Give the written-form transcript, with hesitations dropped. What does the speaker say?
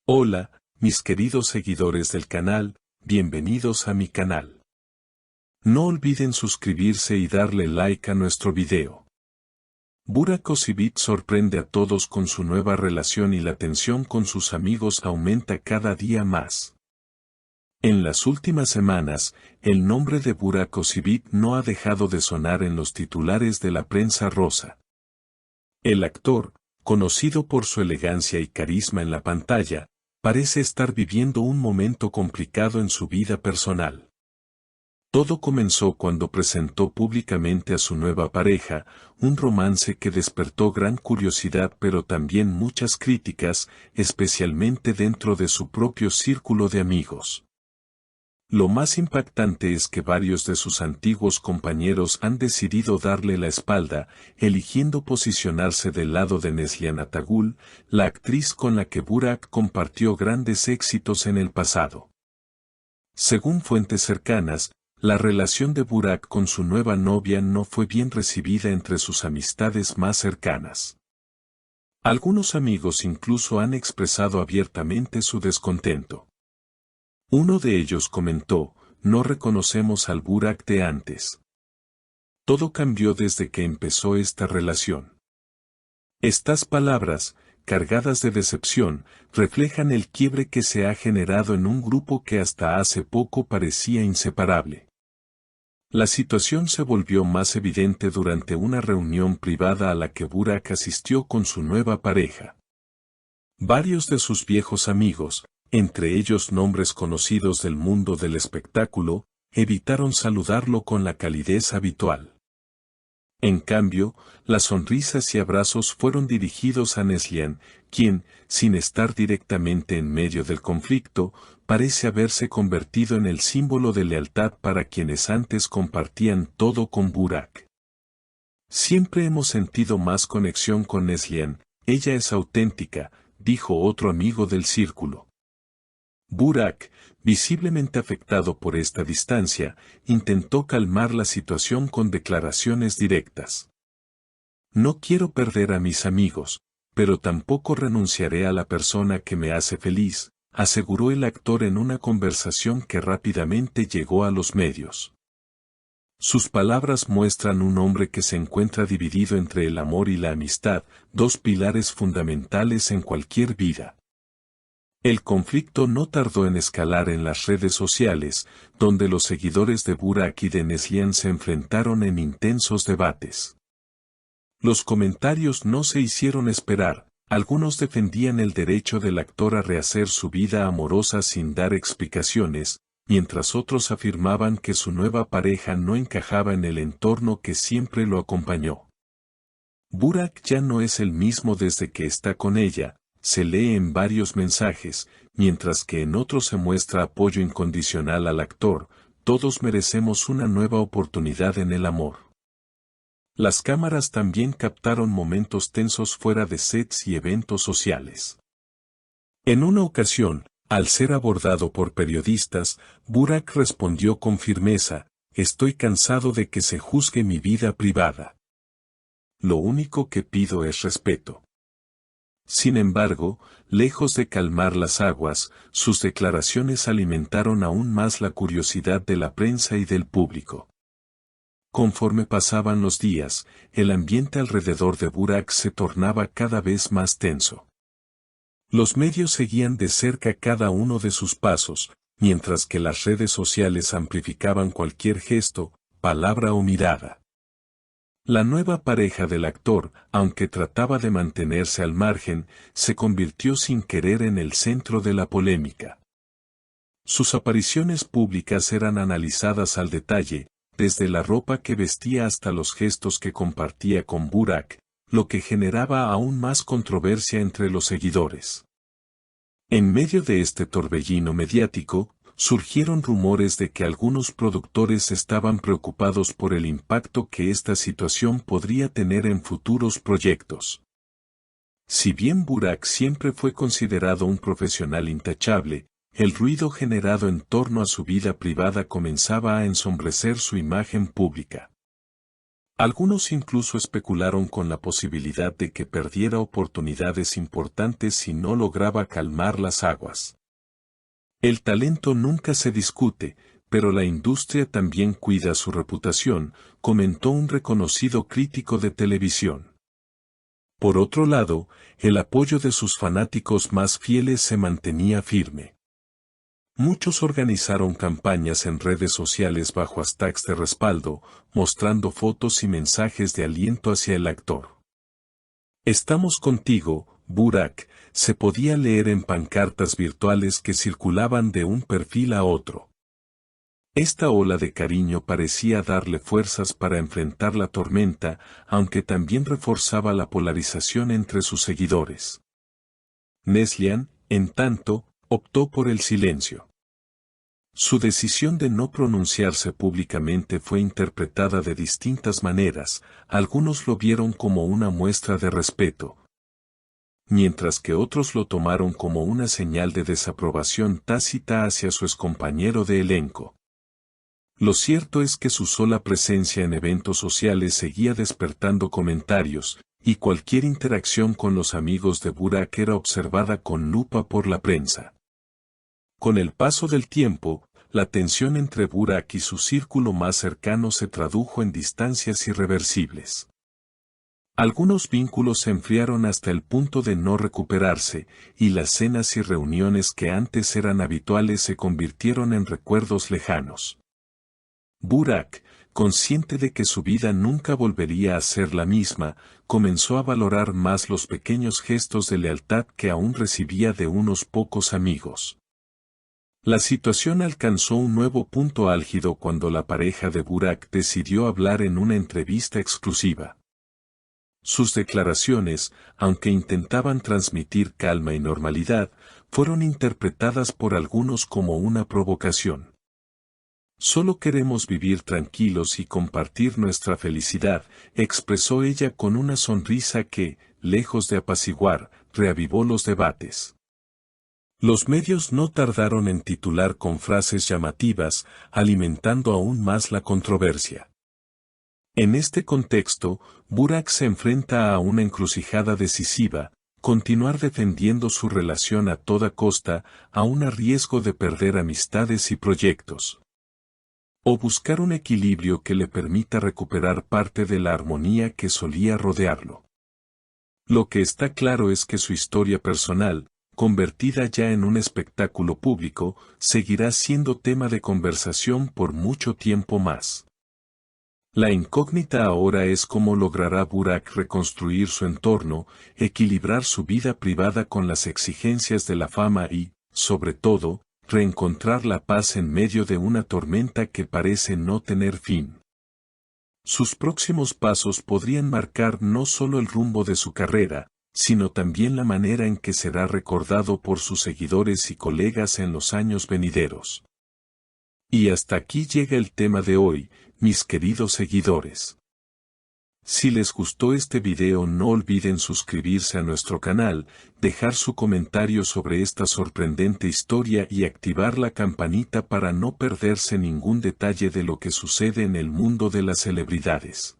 Hola, mis queridos seguidores del canal, bienvenidos a mi canal. No olviden suscribirse y darle like a nuestro video. Burak Özçivit sorprende a todos con su nueva relación y la tensión con sus amigos aumenta cada día más. En las últimas semanas, el nombre de Burak Özçivit no ha dejado de sonar en los titulares de la prensa rosa. El actor, conocido por su elegancia y carisma en la pantalla, parece estar viviendo un momento complicado en su vida personal. Todo comenzó cuando presentó públicamente a su nueva pareja, un romance que despertó gran curiosidad pero también muchas críticas, especialmente dentro de su propio círculo de amigos. Lo más impactante es que varios de sus antiguos compañeros han decidido darle la espalda, eligiendo posicionarse del lado de Neslihan Atagül, la actriz con la que Burak compartió grandes éxitos en el pasado. Según fuentes cercanas, la relación de Burak con su nueva novia no fue bien recibida entre sus amistades más cercanas. Algunos amigos incluso han expresado abiertamente su descontento. Uno de ellos comentó, no reconocemos al Burak de antes. Todo cambió desde que empezó esta relación. Estas palabras, cargadas de decepción, reflejan el quiebre que se ha generado en un grupo que hasta hace poco parecía inseparable. La situación se volvió más evidente durante una reunión privada a la que Burak asistió con su nueva pareja. Varios de sus viejos amigos, entre ellos nombres conocidos del mundo del espectáculo, evitaron saludarlo con la calidez habitual. En cambio, las sonrisas y abrazos fueron dirigidos a Neslihan, quien, sin estar directamente en medio del conflicto, parece haberse convertido en el símbolo de lealtad para quienes antes compartían todo con Burak. Siempre hemos sentido más conexión con Neslihan, ella es auténtica, dijo otro amigo del círculo. Burak, visiblemente afectado por esta distancia, intentó calmar la situación con declaraciones directas. No quiero perder a mis amigos, pero tampoco renunciaré a la persona que me hace feliz, aseguró el actor en una conversación que rápidamente llegó a los medios. Sus palabras muestran un hombre que se encuentra dividido entre el amor y la amistad, dos pilares fundamentales en cualquier vida. El conflicto no tardó en escalar en las redes sociales, donde los seguidores de Burak y de Neslihan se enfrentaron en intensos debates. Los comentarios no se hicieron esperar, algunos defendían el derecho del actor a rehacer su vida amorosa sin dar explicaciones, mientras otros afirmaban que su nueva pareja no encajaba en el entorno que siempre lo acompañó. Burak ya no es el mismo desde que está con ella, se lee en varios mensajes, mientras que en otros se muestra apoyo incondicional al actor, todos merecemos una nueva oportunidad en el amor. Las cámaras también captaron momentos tensos fuera de sets y eventos sociales. En una ocasión, al ser abordado por periodistas, Burak respondió con firmeza, estoy cansado de que se juzgue mi vida privada. Lo único que pido es respeto. Sin embargo, lejos de calmar las aguas, sus declaraciones alimentaron aún más la curiosidad de la prensa y del público. Conforme pasaban los días, el ambiente alrededor de Burak se tornaba cada vez más tenso. Los medios seguían de cerca cada uno de sus pasos, mientras que las redes sociales amplificaban cualquier gesto, palabra o mirada. La nueva pareja del actor, aunque trataba de mantenerse al margen, se convirtió sin querer en el centro de la polémica. Sus apariciones públicas eran analizadas al detalle, desde la ropa que vestía hasta los gestos que compartía con Burak, lo que generaba aún más controversia entre los seguidores. En medio de este torbellino mediático, surgieron rumores de que algunos productores estaban preocupados por el impacto que esta situación podría tener en futuros proyectos. Si bien Burak siempre fue considerado un profesional intachable, el ruido generado en torno a su vida privada comenzaba a ensombrecer su imagen pública. Algunos incluso especularon con la posibilidad de que perdiera oportunidades importantes si no lograba calmar las aguas. El talento nunca se discute, pero la industria también cuida su reputación, comentó un reconocido crítico de televisión. Por otro lado, el apoyo de sus fanáticos más fieles se mantenía firme. Muchos organizaron campañas en redes sociales bajo hashtags de respaldo, mostrando fotos y mensajes de aliento hacia el actor. Estamos contigo, Burak, se podía leer en pancartas virtuales que circulaban de un perfil a otro. Esta ola de cariño parecía darle fuerzas para enfrentar la tormenta, aunque también reforzaba la polarización entre sus seguidores. Neslihan, en tanto, optó por el silencio. Su decisión de no pronunciarse públicamente fue interpretada de distintas maneras, algunos lo vieron como una muestra de respeto, mientras que otros lo tomaron como una señal de desaprobación tácita hacia su excompañero de elenco. Lo cierto es que su sola presencia en eventos sociales seguía despertando comentarios, y cualquier interacción con los amigos de Burak era observada con lupa por la prensa. Con el paso del tiempo, la tensión entre Burak y su círculo más cercano se tradujo en distancias irreversibles. Algunos vínculos se enfriaron hasta el punto de no recuperarse, y las cenas y reuniones que antes eran habituales se convirtieron en recuerdos lejanos. Burak, consciente de que su vida nunca volvería a ser la misma, comenzó a valorar más los pequeños gestos de lealtad que aún recibía de unos pocos amigos. La situación alcanzó un nuevo punto álgido cuando la pareja de Burak decidió hablar en una entrevista exclusiva. Sus declaraciones, aunque intentaban transmitir calma y normalidad, fueron interpretadas por algunos como una provocación. Solo queremos vivir tranquilos y compartir nuestra felicidad, expresó ella con una sonrisa que, lejos de apaciguar, reavivó los debates. Los medios no tardaron en titular con frases llamativas, alimentando aún más la controversia. En este contexto, Burak se enfrenta a una encrucijada decisiva: continuar defendiendo su relación a toda costa, aun a riesgo de perder amistades y proyectos, o buscar un equilibrio que le permita recuperar parte de la armonía que solía rodearlo. Lo que está claro es que su historia personal, convertida ya en un espectáculo público, seguirá siendo tema de conversación por mucho tiempo más. La incógnita ahora es cómo logrará Burak reconstruir su entorno, equilibrar su vida privada con las exigencias de la fama y, sobre todo, reencontrar la paz en medio de una tormenta que parece no tener fin. Sus próximos pasos podrían marcar no solo el rumbo de su carrera, sino también la manera en que será recordado por sus seguidores y colegas en los años venideros. Y hasta aquí llega el tema de hoy, mis queridos seguidores. Si les gustó este video, no olviden suscribirse a nuestro canal, dejar su comentario sobre esta sorprendente historia y activar la campanita para no perderse ningún detalle de lo que sucede en el mundo de las celebridades.